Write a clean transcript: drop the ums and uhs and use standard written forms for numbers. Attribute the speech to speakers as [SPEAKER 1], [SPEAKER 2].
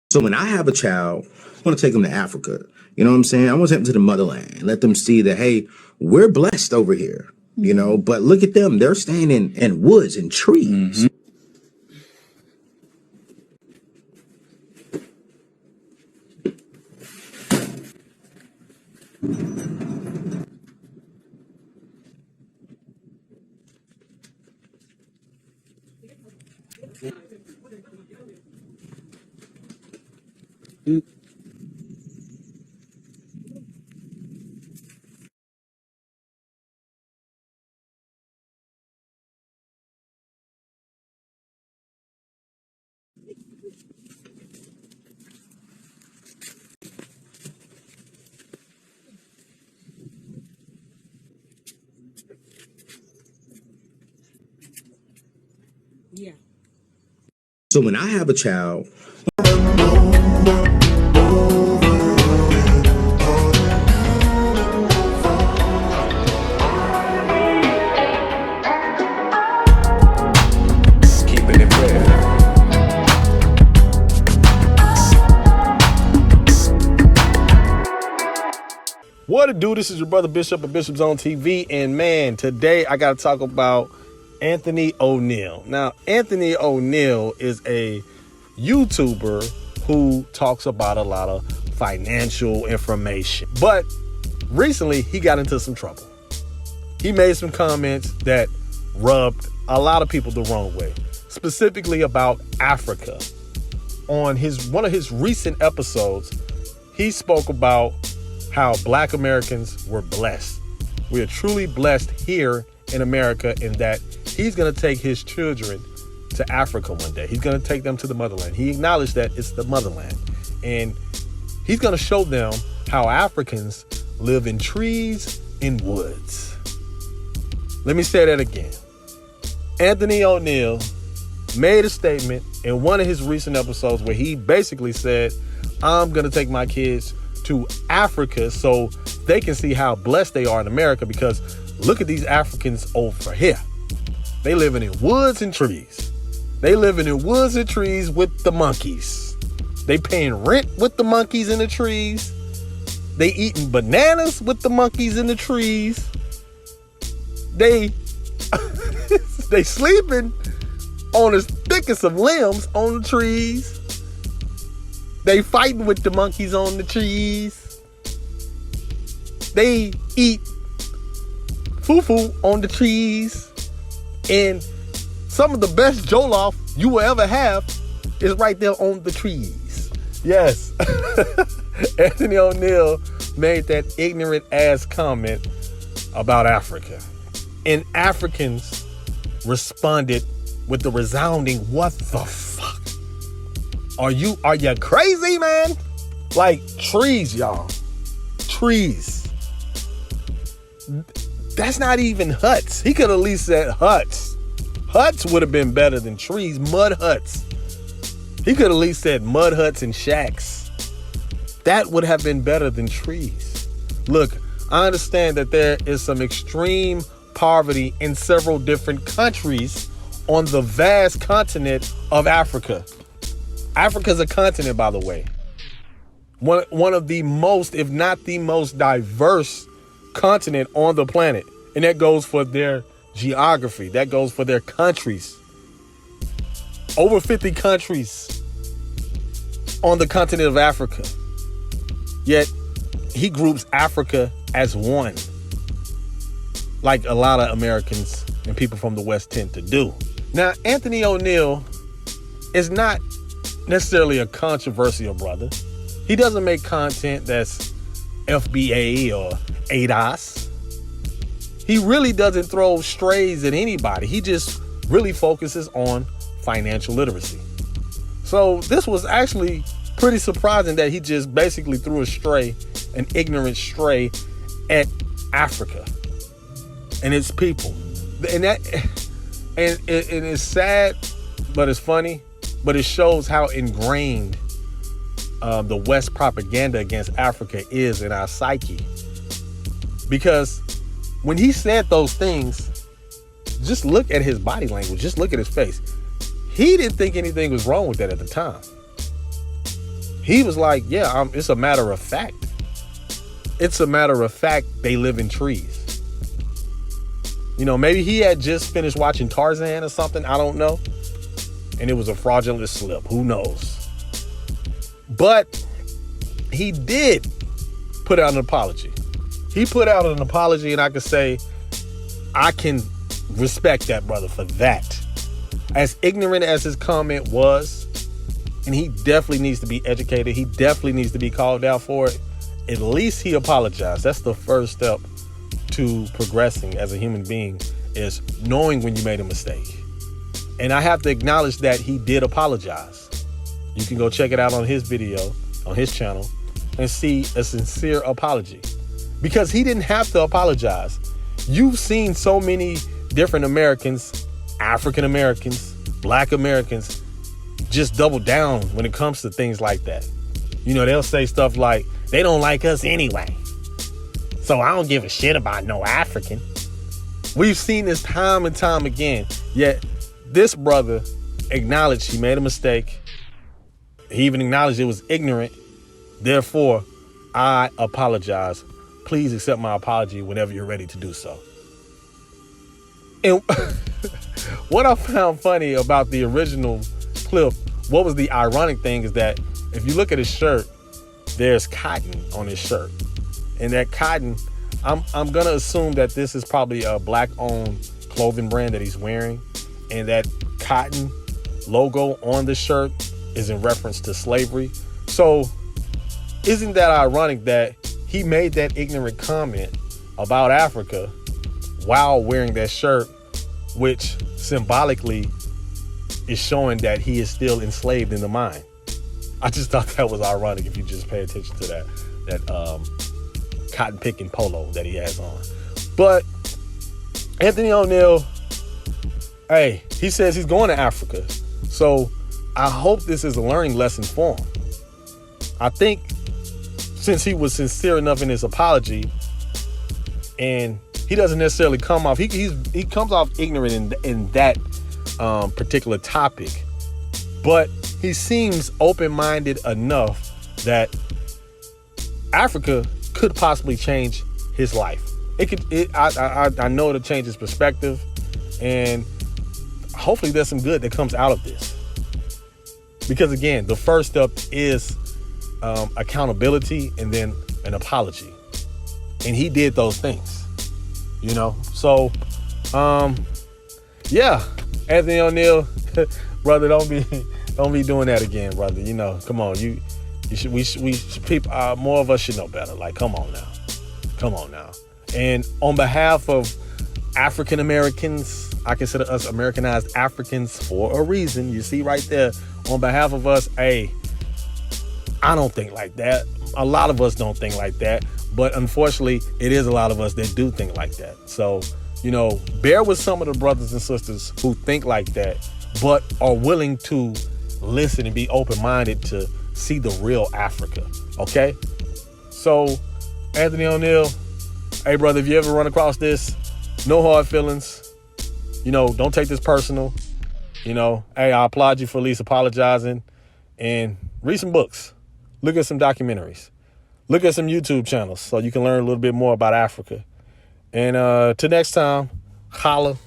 [SPEAKER 1] So when I have a child, I want to take them to Africa. You know what I'm saying? I want to take them to the motherland. Let them see that, hey, we're blessed over here. You know, but look at them. They're staying in woods and trees.
[SPEAKER 2] Yeah.
[SPEAKER 1] So when I have a child,
[SPEAKER 3] keeping it real. What it do? This is your brother Bishop of Bishop's on TV, and man, today I got to talk about Anthonyoneal. Now, Anthonyoneal is a YouTuber who talks about a lot of financial information, but recently he got into some trouble. He made some comments that rubbed a lot of people the wrong way, specifically about Africa. On one of his recent episodes, he spoke about how Black Americans were blessed. We are truly blessed here in America in that he's going to take his children to Africa one day. He's going to take them to the motherland. He acknowledged that it's the motherland. And he's going to show them how Africans live in trees and woods. Let me say that again. Anthonyoneal made a statement in one of his recent episodes where he basically said, I'm going to take my kids to Africa so they can see how blessed they are in America, because look at these Africans over here. They living in woods and trees. They living in woods and trees with the monkeys. They paying rent with the monkeys in the trees. They eating bananas with the monkeys in the trees. They they sleeping on the thickest of limbs on the trees. They fighting with the monkeys on the trees. They eat fufu on the trees. And some of the best jollof you will ever have is right there on the trees. Yes. Anthonyoneal made that ignorant ass comment about Africa. And Africans responded with the resounding, what the fuck? Are you crazy, man? Like trees, y'all. Trees. That's not even huts. He could at least said huts. Huts would have been better than trees. Mud huts. He could at least said mud huts and shacks. That would have been better than trees. Look, I understand that there is some extreme poverty in several different countries on the vast continent of Africa. Africa's a continent, by the way. One of the most, if not the most diverse continent on the planet. And that goes for their geography. That goes for their countries. Over 50 countries on the continent of Africa. Yet he groups Africa as one, like a lot of Americans and people from the West tend to do. Now, Anthonyoneal is not necessarily a controversial brother. He doesn't make content that's FBA or ADOS. He really doesn't throw strays at anybody. He just really focuses on financial literacy. So this was actually pretty surprising that he just basically threw an ignorant stray at Africa and its people. And it's sad, but it's funny. But it shows how ingrained the West propaganda against Africa is in our psyche. Because when he said those things, just look at his body language. Just look at his face. He didn't think anything was wrong with that at the time. he was like, yeah, it's a matter of fact. It's a matter of fact they live in trees. You know, maybe he had just finished watching Tarzan or something. I don't know. And it was a fraudulent slip. Who knows? But he did put out an apology. He put out an apology, and I can say I can respect that brother for that. As ignorant as his comment was, and he definitely needs to be educated. He definitely needs to be called out for it. At least he apologized. That's the first step to progressing as a human being, is knowing when you made a mistake. And I have to acknowledge that he did apologize. You can go check it out on his video, on his channel, and see a sincere apology. Because he didn't have to apologize. You've seen so many different Americans, African Americans, Black Americans, just double down when it comes to things like that. You know, they'll say stuff like, they don't like us anyway, so I don't give a shit about no African. We've seen this time and time again, yet this brother acknowledged he made a mistake. He even acknowledged it was ignorant. Therefore, I apologize. Please accept my apology whenever you're ready to do so. And what I found funny about the original clip, what was the ironic thing, is that if you look at his shirt, there's cotton on his shirt. And that cotton, I'm gonna assume that this is probably a Black-owned clothing brand that he's wearing. And that cotton logo on the shirt is in reference to slavery. So isn't that ironic that he made that ignorant comment about Africa while wearing that shirt, which symbolically is showing that he is still enslaved in the mind. I just thought that was ironic if you just pay attention to that cotton picking polo that he has on. But Anthonyoneal, hey, he says he's going to Africa. So I hope this is a learning lesson for him. I think since he was sincere enough in his apology, and he doesn't necessarily come off, he comes off ignorant in that particular topic, but he seems open-minded enough that Africa could possibly change his life. I know it'll change his perspective, and hopefully there's some good that comes out of this. Because again, the first step is accountability and then an apology. And he did those things, you know? So, yeah, Anthonyoneal, brother, don't be doing that again, brother. You know, come on, people, more of us should know better. Like, come on now. And on behalf of African Americans, I consider us Americanized Africans for a reason. You see right there, on behalf of us, hey, I don't think like that. A lot of us don't think like that. But unfortunately, it is a lot of us that do think like that. So, you know, bear with some of the brothers and sisters who think like that, but are willing to listen and be open-minded to see the real Africa. Okay? So, Anthonyoneal, hey, brother, if you ever run across this, no hard feelings. You know, don't take this personal. You know, hey, I applaud you for at least apologizing. And read some books. Look at some documentaries. Look at some YouTube channels so you can learn a little bit more about Africa. And till next time, holla.